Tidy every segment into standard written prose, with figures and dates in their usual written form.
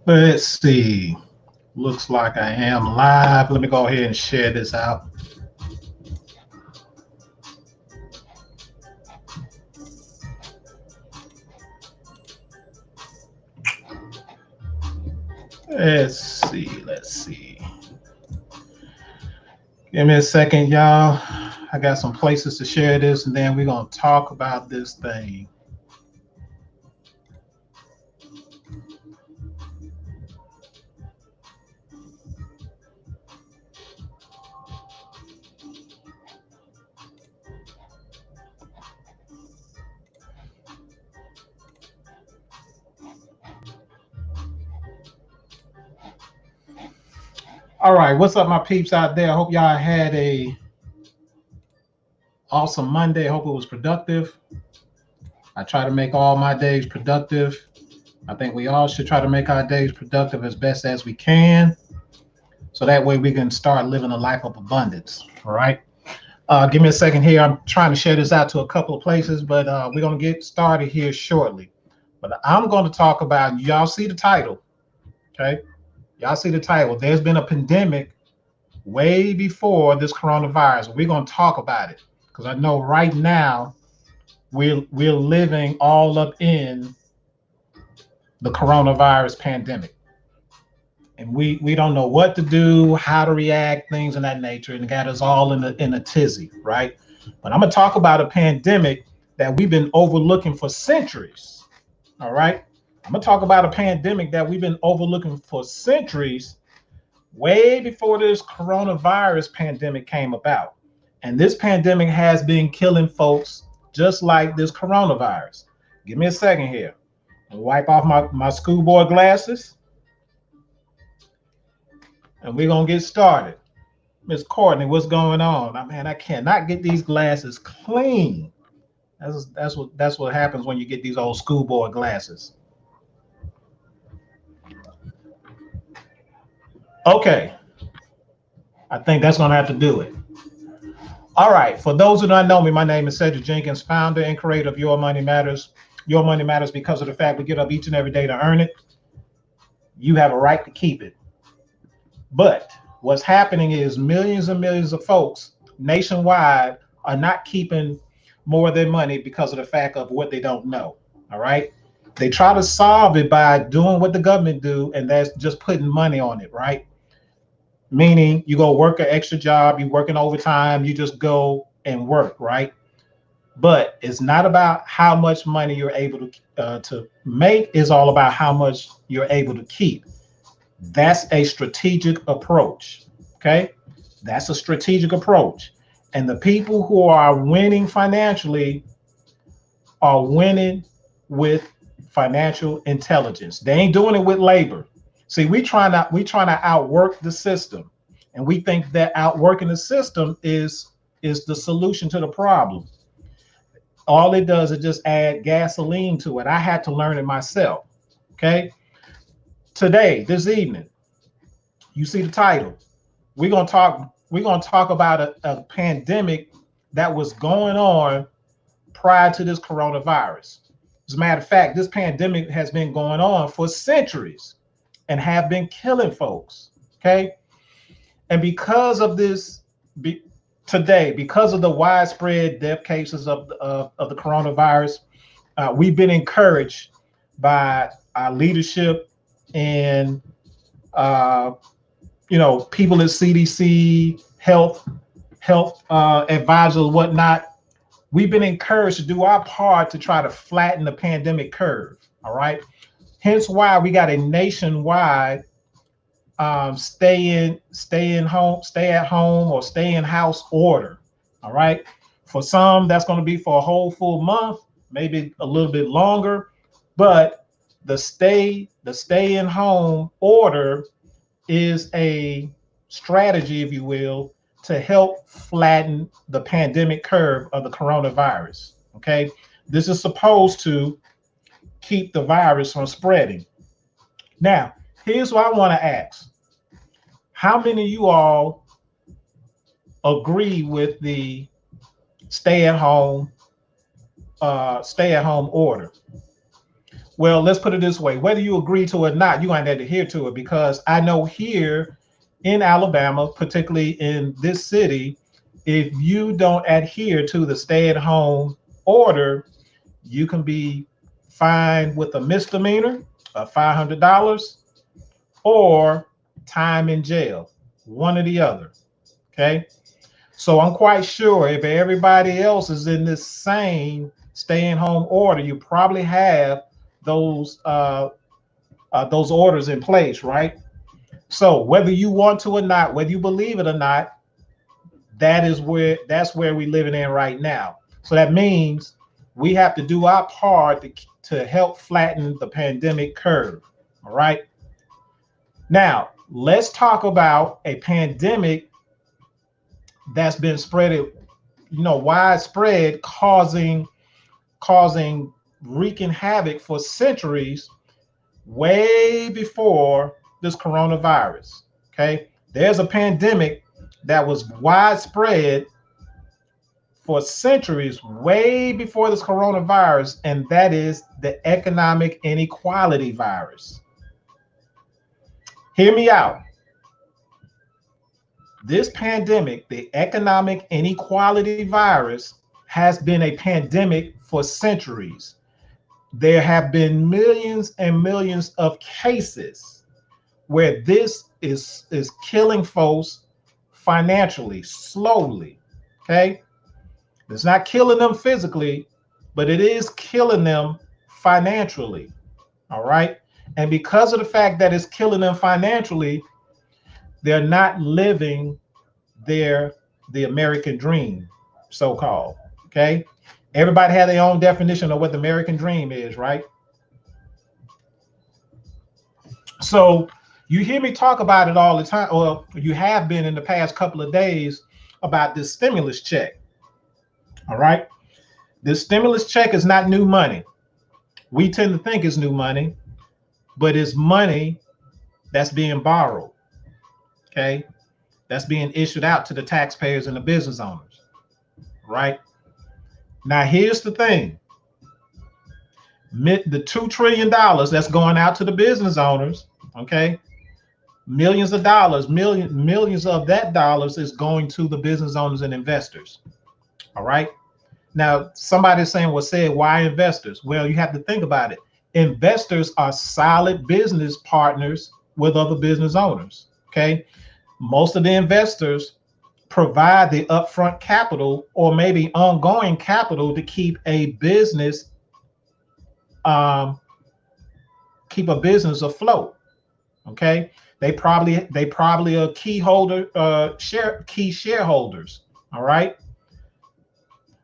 Let's see. Looks like I am live. Let me go ahead and share this out. Let's see. Give me a second, y'all. I got some places to share this, and then we're going to talk about this thing. All right, what's up, my peeps out there? I hope y'all had a awesome Monday. I hope it was productive. I try to make all my days productive. I think we all should try to make our days productive as best as we can, so that way we can start living a life of abundance. All right. Give me a second here. I'm trying to share this out to a couple of places, but we're going to get started here shortly. But I'm going to talk about, y'all see the title, okay? Y'all see the title. There's been a pandemic way before this coronavirus. We're going to talk about it because I know right now we're living all up in the coronavirus pandemic. And we don't know what to do, how to react, things of that nature, and it got us all in a tizzy, right? But I'm going to talk about a pandemic that we've been overlooking for centuries, all right? I'm going to talk about a pandemic that we've been overlooking for centuries, way before this coronavirus pandemic came about. And this pandemic has been killing folks just like this coronavirus. Give me a second here. I'll wipe off my schoolboy glasses. And we're going to get started. Miss Courtney, what's going on? Man, I cannot get these glasses clean. That's what happens when you get these old schoolboy glasses. Okay. I think that's going to have to do it. All right. For those who don't know me, my name is Cedric Jenkins, founder and creator of Your Money Matters. Your money matters because of the fact we get up each and every day to earn it. You have a right to keep it. But what's happening is millions and millions of folks nationwide are not keeping more of their money because of the fact of what they don't know. All right. They try to solve it by doing what the government do, and that's just putting money on it, right? Meaning you go work an extra job, you working overtime, you just go and work, right? But it's not about how much money you're able to make. It's all about how much you're able to keep. That's a strategic approach, okay? That's a strategic approach. And the people who are winning financially are winning with financial intelligence. They ain't doing it with labor. See, we trying to outwork the system, and we think that outworking the system is the solution to the problem. All it does is just add gasoline to it. I had to learn it myself, okay? Today, this evening, you see the title. We're gonna talk about a pandemic that was going on prior to this coronavirus. As a matter of fact, this pandemic has been going on for centuries and have been killing folks. Okay, and because of this, today, because of the widespread death cases of the coronavirus, we've been encouraged by our leadership and people at CDC, health advisors, whatnot. We've been encouraged to do our part to try to flatten the pandemic curve. All right. Hence why we got a nationwide stay at home or stay in house order. All right. For some, that's going to be for a whole full month, maybe a little bit longer. But the stay in home order is a strategy, if you will, to help flatten the pandemic curve of the coronavirus. Okay. This is supposed to keep the virus from spreading. Now, here's what I want to ask. How many of you all agree with the stay-at-home order? Well, let's put it this way. Whether you agree to it or not, you're going to have to adhere to it, because I know here in Alabama, particularly in this city, if you don't adhere to the stay-at-home order, you can be fined with a misdemeanor of $500 or time in jail, one or the other. Okay. So I'm quite sure if everybody else is in this same stay-at-home order, you probably have those those orders in place, right? So whether you want to or not, whether you believe it or not, that's where we're living in right now. So that means we have to do our part to help flatten the pandemic curve. All right. Now let's talk about a pandemic that's been widespread, causing wreaking havoc for centuries, way before this coronavirus. Okay, there's a pandemic that was widespread for centuries, way before this coronavirus, and that is the economic inequality virus. Hear me out. This pandemic, the economic inequality virus, has been a pandemic for centuries. There have been millions and millions of cases where this is killing folks financially, slowly. Okay. It's not killing them physically, but it is killing them financially. All right. And because of the fact that it's killing them financially, they're not living the American dream, so-called. Okay. Everybody has their own definition of what the American dream is, right? So you hear me talk about it all the time, or you have been in the past couple of days, about this stimulus check. All right. This stimulus check is not new money. We tend to think it's new money, but it's money that's being borrowed. Okay. That's being issued out to the taxpayers and the business owners. Right. Now, here's the thing. The $2 trillion that's going out to the business owners, okay, millions of dollars, millions of that dollars is going to the business owners and investors. All right. Now, somebody's saying, well, say, why investors? Well, you have to think about it. Investors are solid business partners with other business owners. Okay. Most of the investors provide the upfront capital or maybe ongoing capital to keep a business afloat. Okay, they probably are key shareholders. All right,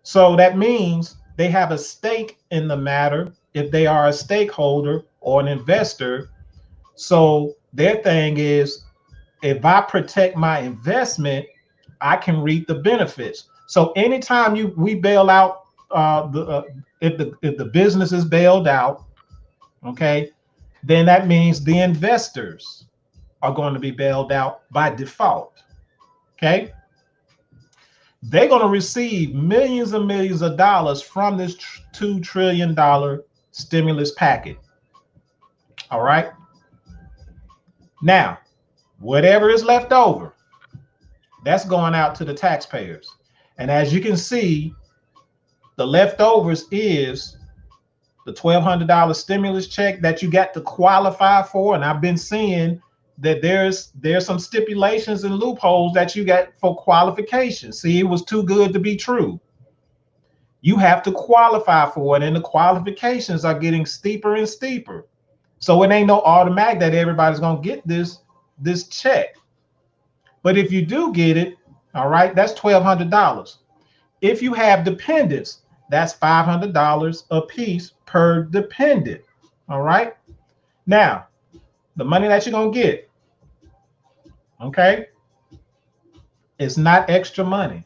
so that means they have a stake in the matter if they are a stakeholder or an investor. So their thing is, if I protect my investment, I can reap the benefits. So anytime we bail out if the business is bailed out, okay, then that means the investors are going to be bailed out by default. Okay, they're going to receive millions and millions of dollars from this $2 trillion stimulus package. All right. Now, whatever is left over, that's going out to the taxpayers. And as you can see, the leftovers is the $1,200 stimulus check that you got to qualify for. And I've been seeing that there's some stipulations and loopholes that you got for qualification. See, it was too good to be true. You have to qualify for it, and the qualifications are getting steeper and steeper. So it ain't no automatic that everybody's gonna get this check. But if you do get it, all right, that's $1,200. If you have dependents, that's $500 a piece per dependent. All right. Now, the money that you're going to get, okay, it's not extra money.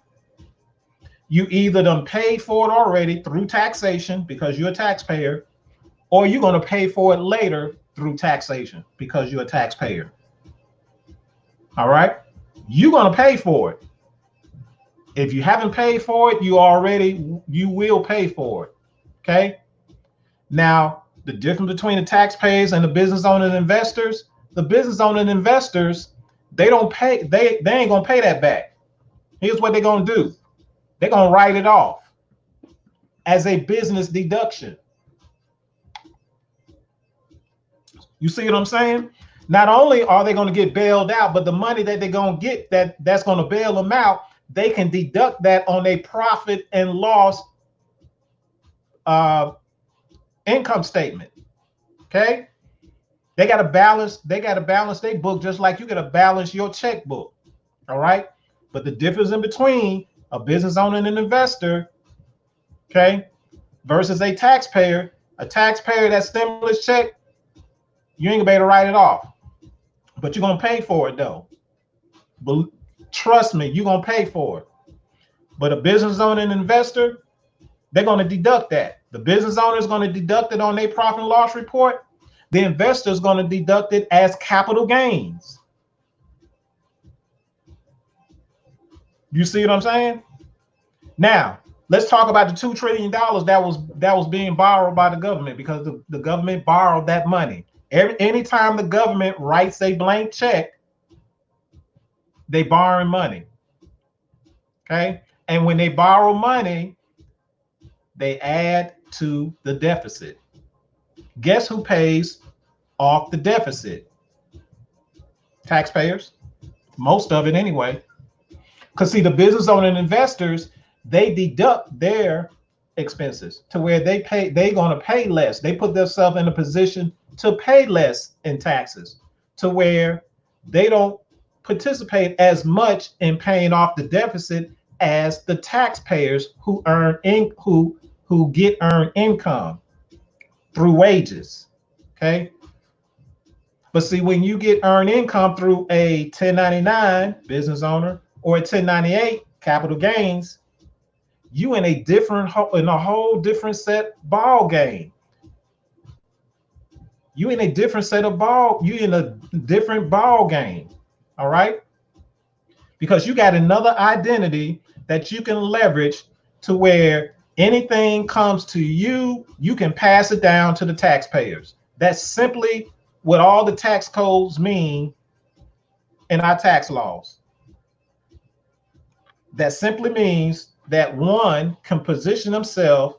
You either done paid for it already through taxation because you're a taxpayer, or you're going to pay for it later through taxation because you're a taxpayer. All right? You're going to pay for it. If you haven't paid for it, you will pay for it. Okay? Now, the difference between the taxpayers and the business owner and investors, the business owner and investors, they don't pay, they ain't gonna pay that back. Here's what they're gonna do. They're gonna write it off as a business deduction. You see what I'm saying? Not only are they going to get bailed out, but the money that they're going to get that's going to bail them out, they can deduct that on a profit and loss income statement. Okay? They got to balance their book just like you got to balance your checkbook. All right? But the difference in between a business owner and an investor, okay, versus a taxpayer, that stimulus check, you ain't gonna be able to write it off, but you're gonna pay for it though. But trust me, you're gonna pay for it. But a business owner and investor, they're gonna deduct that. The business owner is gonna deduct it on their profit and loss report. The investor is gonna deduct it as capital gains. You see what I'm saying? Now, let's talk about the $2 trillion that was being borrowed by the government, because the government borrowed that money. Anytime the government writes a blank check, they borrowing money. Okay? And when they borrow money, they add to the deficit. Guess who pays off the deficit? Taxpayers. Most of it anyway. Because see, the business owner and investors, they deduct their expenses to where they're going to pay less. They put themselves in a position to pay less in taxes, to where they don't participate as much in paying off the deficit as the taxpayers who get earned income through wages. Okay. But see, when you get earned income through a 1099 business owner or a 1098 capital gains, you in a whole different set ball game. You in a different ball game. All right? Because you got another identity that you can leverage to where anything comes to you, you can pass it down to the taxpayers. That's simply what all the tax codes mean in our tax laws. That simply means that one can position themselves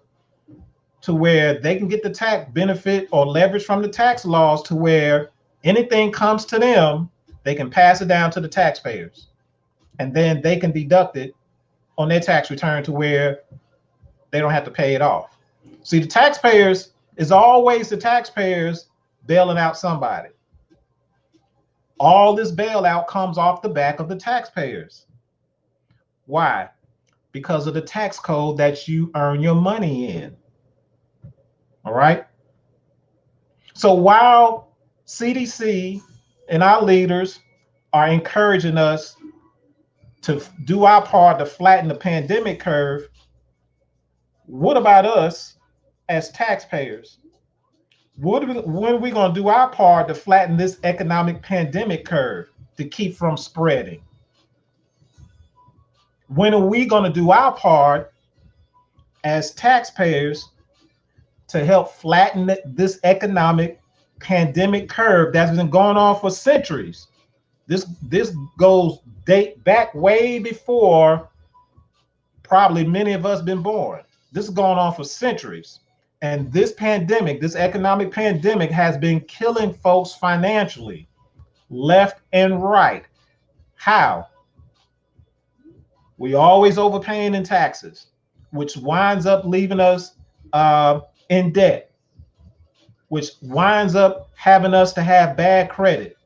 to where they can get the tax benefit or leverage from the tax laws to where anything comes to them, they can pass it down to the taxpayers. And then they can deduct it on their tax return to where they don't have to pay it off. See, the taxpayers is always the taxpayers bailing out somebody. All this bailout comes off the back of the taxpayers. Why? Because of the tax code that you earn your money in. All right. So while CDC and our leaders are encouraging us to do our part to flatten the pandemic curve, what about us as taxpayers? When are we going to do our part to flatten this economic pandemic curve to keep from spreading? When are we going to do our part as taxpayers to help flatten this economic pandemic curve that's been going on for centuries? This goes date back way before probably many of us been born. This is going on for centuries. And this pandemic, this economic pandemic, has been killing folks financially, left and right. How? We always overpaying in taxes, which winds up leaving us in debt, which winds up having us to have bad credit,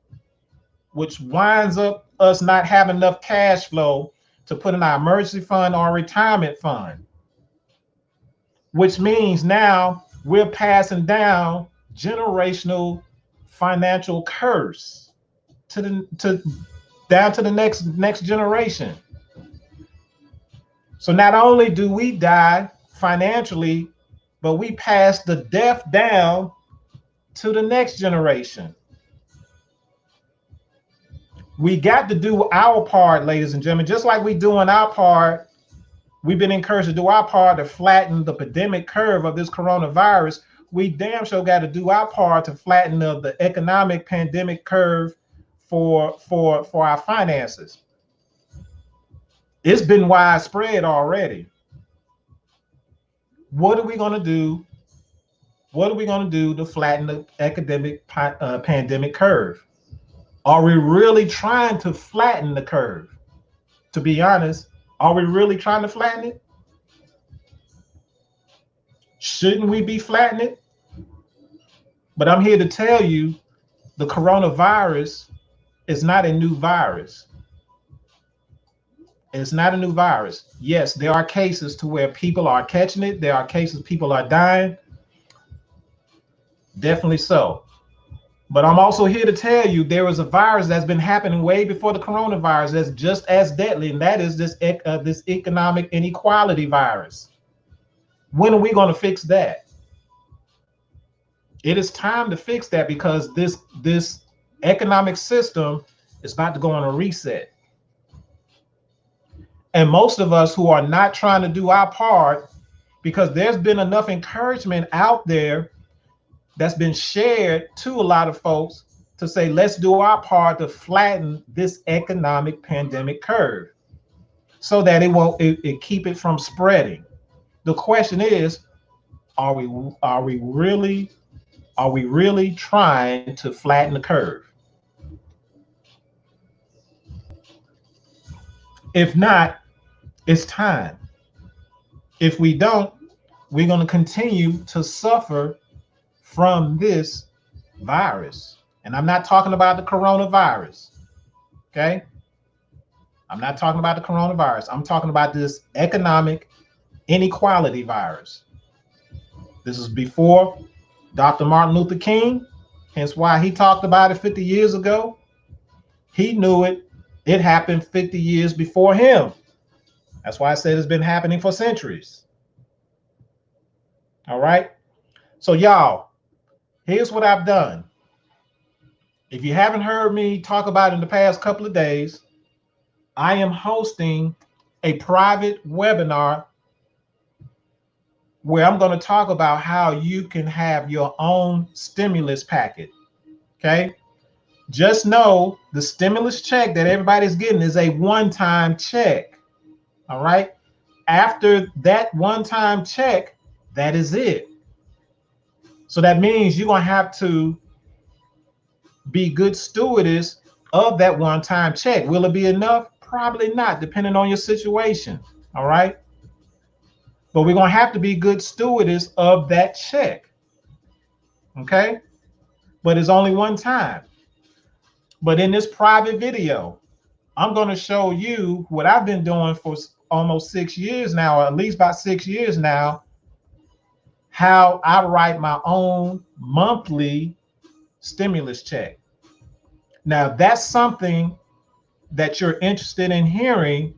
which winds up us not having enough cash flow to put in our emergency fund or retirement fund, which means now we're passing down generational financial curse down to the next generation. So not only do we die financially, but we pass the death down to the next generation. We got to do our part, ladies and gentlemen, just like we doing our part. We've been encouraged to do our part to flatten the pandemic curve of this coronavirus. We damn sure got to do our part to flatten the economic pandemic curve for our finances. It's been widespread already. What are we going to do? What are we going to do to flatten the pandemic curve? Are we really trying to flatten the curve? To be honest, are we really trying to flatten it? Shouldn't we be flattening it? But I'm here to tell you, the coronavirus is not a new virus. It's not a new virus. Yes, there are cases to where people are catching it. There are cases people are dying. Definitely so. But I'm also here to tell you there is a virus that's been happening way before the coronavirus that's just as deadly, and that is this economic inequality virus. When are we going to fix that? It is time to fix that because this economic system is about to go on a reset. And most of us who are not trying to do our part, because there's been enough encouragement out there that's been shared to a lot of folks to say, let's do our part to flatten this economic pandemic curve so that it keep it from spreading. The question is, are we really trying to flatten the curve? If not, it's time. If we don't, we're going to continue to suffer from this virus. And I'm not talking about the coronavirus. Okay? I'm not talking about the coronavirus. I'm talking about this economic inequality virus. This is before Dr. Martin Luther King, hence why he talked about it 50 years ago. He knew it. It happened 50 years before him. That's why I said it's been happening for centuries. All right? So y'all, here's what I've done. If you haven't heard me talk about it in the past couple of days, I am hosting a private webinar where I'm going to talk about how you can have your own stimulus packet. Okay? Just know the stimulus check that everybody's getting is a one-time check. All right? After that one-time check, that is it. So that means you're going to have to be good stewardess of that one-time check. Will it be enough? Probably not, depending on your situation. All right? But we're going to have to be good stewardess of that check. Okay? But it's only one time. But in this private video, I'm going to show you what I've been doing for almost 6 years now, or at least about 6 years now, how I write my own monthly stimulus check. Now, that's something that you're interested in hearing.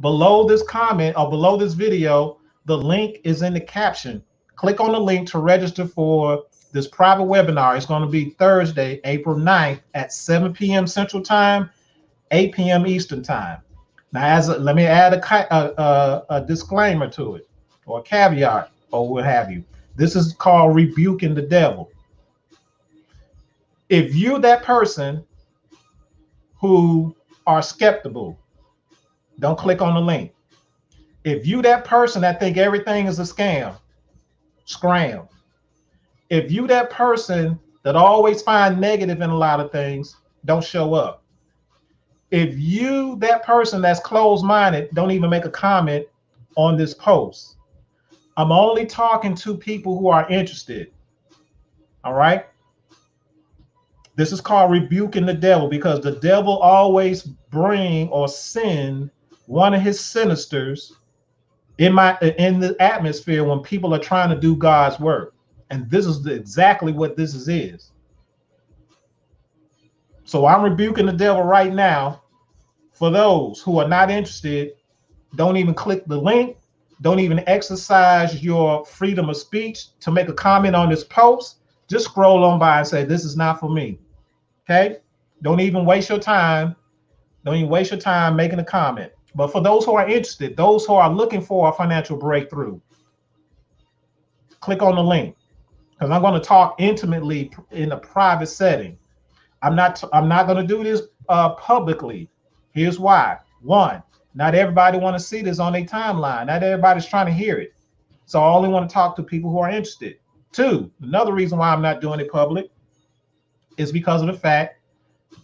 Below this comment or below this video, the link is in the caption. Click on the link to register for this private webinar. It's going to be Thursday, April 9th at 7 p.m. Central Time, 8 p.m. Eastern Time. Now, let me add a disclaimer to it, or a caveat, or what have you. This is called rebuking the devil. If you're that person who are skeptical, don't click on the link. If you that person that think everything is a scam, scram. If you that person that always find negative in a lot of things, don't show up. If you that person that's closed-minded, don't even make a comment on this post. I'm only talking to people who are interested. All right? This is called rebuking the devil, because the devil always bring or send one of his sinisters in the atmosphere when people are trying to do God's work. And this is exactly what this is. So I'm rebuking the devil right now. For those who are not interested, don't even click the link. Don't even exercise your freedom of speech to make a comment on this post. just scroll on by and say, this is not for me. Okay? Don't even waste your time. Don't even waste your time making a comment. But for those who are interested, those who are looking for a financial breakthrough, click on the link, because I'm going to talk intimately in a private setting. I'm not going to do this publicly. Here's why. One, not everybody want to see this on their timeline. Not everybody's trying to hear it. So I only want to talk to people who are interested. Two, another reason why I'm not doing it public is because of the fact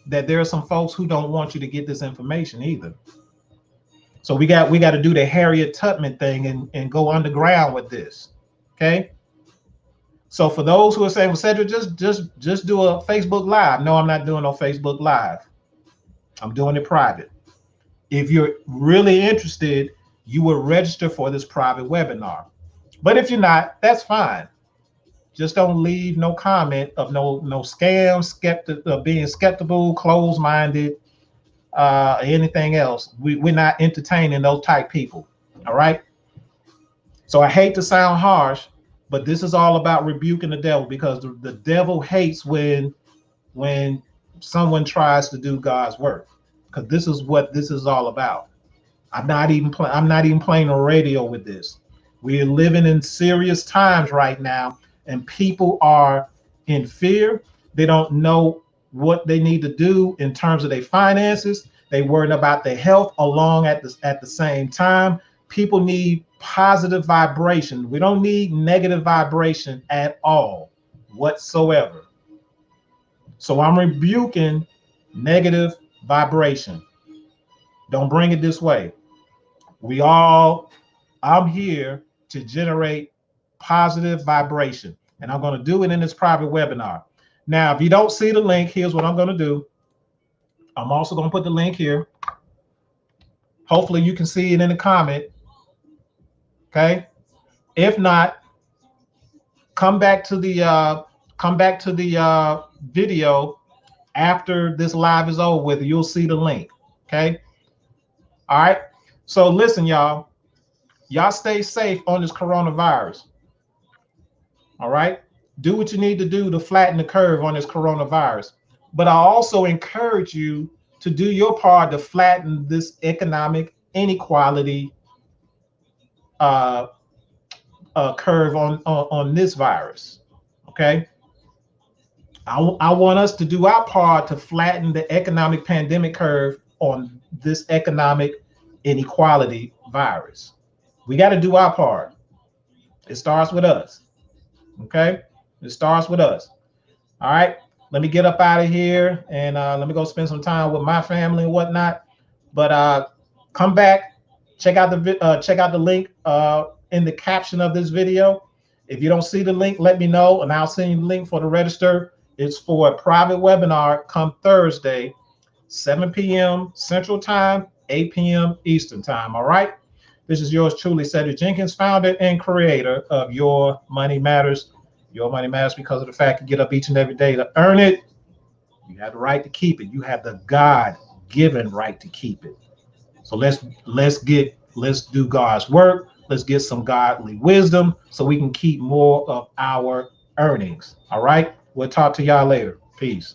that there are some folks who don't want you to get this information either. So we got to do the Harriet Tubman thing and go underground with this. Okay. So for those who are saying, well, Cedric, just do a Facebook Live. No, I'm not doing no Facebook Live. I'm doing it private. If you're really interested, you will register for this private webinar. But if you're not, that's fine. Just don't leave no comment of no scam, being skeptical, closed-minded, anything else. We're not entertaining those type people. All right. So I hate to sound harsh, but this is all about rebuking the devil, because the devil hates when someone tries to do God's work, because this is what this is all about. I'm not even playing on radio with this. We're living in serious times right now, and people are in fear. They don't know what they need to do in terms of their finances. They worry about their health along at the same time. People need positive vibration. We don't need negative vibration at all whatsoever. So I'm rebuking negative vibration. Don't bring it this way. I'm here to generate positive vibration, and I'm going to do it in this private webinar. Now, if you don't see the link, here's what I'm going to do. I'm also going to put the link here. Hopefully you can see it in the comment. Okay. If not, come back to the video after this live is over with. You'll see the link. Okay. All right. So listen, y'all stay safe on this coronavirus. All right. Do what you need to do to flatten the curve on this coronavirus. But I also encourage you to do your part to flatten this economic inequality curve on this virus. Okay. I want us to do our part to flatten the economic pandemic curve on this economic inequality virus. We got to do our part. It starts with us. Okay. It starts with us. All right. Let me get up out of here and let me go spend some time with my family and whatnot. But come back, check out the link in the caption of this video. If you don't see the link, let me know, and I'll send you the link for the register. It's for a private webinar come Thursday, 7 p.m. Central Time, 8 p.m. Eastern Time. All right. This is yours truly, Cedric Jenkins, founder and creator of Your Money Matters. Your money matters because of the fact you get up each and every day to earn it. You have the right to keep it. You have the God-given right to keep it. So let's do God's work. Let's get some godly wisdom so we can keep more of our earnings. All right. We'll talk to y'all later. Peace.